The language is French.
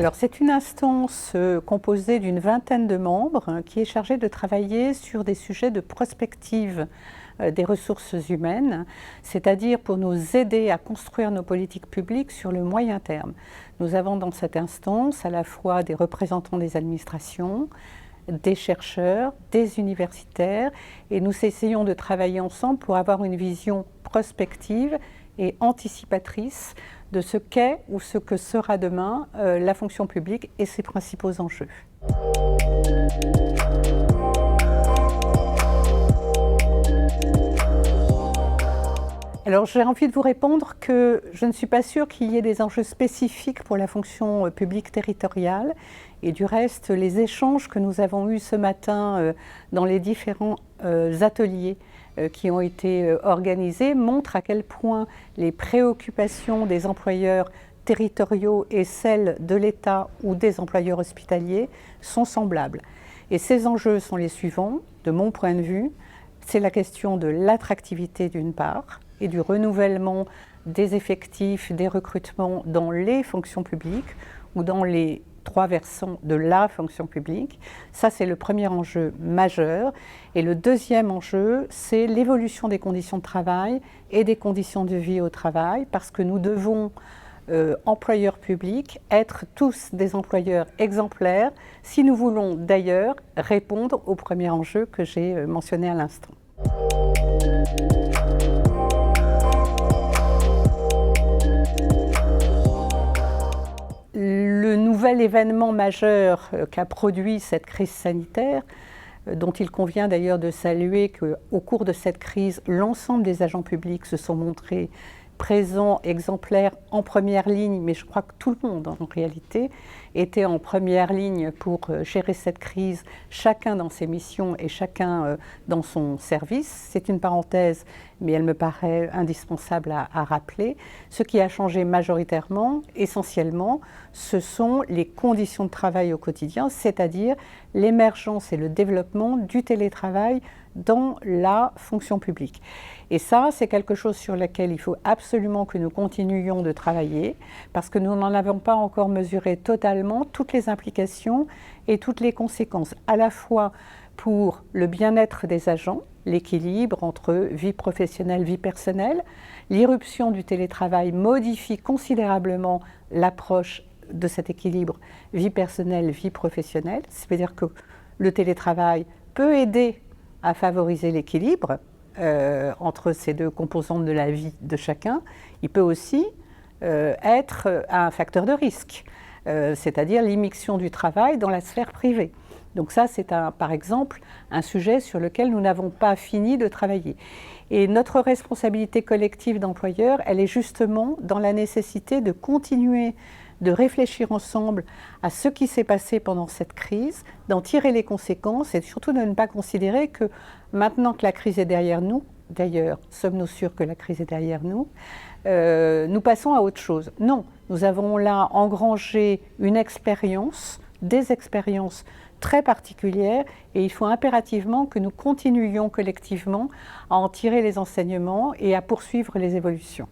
Alors c'est une instance composée d'une vingtaine de membres qui est chargée de travailler sur des sujets de prospective des ressources humaines, c'est-à-dire pour nous aider à construire nos politiques publiques sur le moyen terme. Nous avons dans cette instance à la fois des représentants des administrations, des chercheurs, des universitaires, et nous essayons de travailler ensemble pour avoir une vision prospective et anticipatrice de ce qu'est ou ce que sera demain la fonction publique et ses principaux enjeux. Alors j'ai envie de vous répondre que je ne suis pas sûre qu'il y ait des enjeux spécifiques pour la fonction publique territoriale, et du reste les échanges que nous avons eus ce matin dans les différents ateliers qui ont été organisés montrent à quel point les préoccupations des employeurs territoriaux et celles de l'État ou des employeurs hospitaliers sont semblables. Et ces enjeux sont les suivants, de mon point de vue. C'est la question de l'attractivité d'une part et du renouvellement des effectifs, des recrutements dans les fonctions publiques ou dans les trois versants de la fonction publique. Ça, c'est le premier enjeu majeur. Et le deuxième enjeu, c'est l'évolution des conditions de travail et des conditions de vie au travail, parce que nous devons, employeurs publics, être tous des employeurs exemplaires si nous voulons d'ailleurs répondre au premier enjeu que j'ai mentionné à l'instant. Le nouvel événement majeur qu'a produit cette crise sanitaire, dont il convient d'ailleurs de saluer qu'au cours de cette crise, l'ensemble des agents publics se sont montrés présents, exemplaires, en première ligne, mais je crois que tout le monde en réalité était en première ligne pour gérer cette crise, chacun dans ses missions et chacun dans son service. C'est une parenthèse, mais elle me paraît indispensable à rappeler. Ce qui a changé majoritairement, essentiellement, ce sont les conditions de travail au quotidien, c'est-à-dire l'émergence et le développement du télétravail dans la fonction publique. Et ça, c'est quelque chose sur lequel il faut absolument que nous continuions de travailler, parce que nous n'en avons pas encore mesuré totalement toutes les implications et toutes les conséquences, à la fois pour le bien-être des agents, l'équilibre entre vie professionnelle, vie personnelle. L'irruption du télétravail modifie considérablement l'approche de cet équilibre vie personnelle, vie professionnelle. C'est-à-dire que le télétravail peut aider à favoriser l'équilibre entre ces deux composantes de la vie de chacun. Il peut aussi être un facteur de risque, c'est-à-dire l'immixtion du travail dans la sphère privée. Donc ça, c'est par exemple un sujet sur lequel nous n'avons pas fini de travailler. Et notre responsabilité collective d'employeur, elle est justement dans la nécessité de continuer de réfléchir ensemble à ce qui s'est passé pendant cette crise, d'en tirer les conséquences et surtout de ne pas considérer que maintenant que la crise est derrière nous, d'ailleurs, sommes-nous sûrs que la crise est derrière nous, nous passons à autre chose. Non, nous avons là engrangé une expérience, des expériences très particulières, et il faut impérativement que nous continuions collectivement à en tirer les enseignements et à poursuivre les évolutions.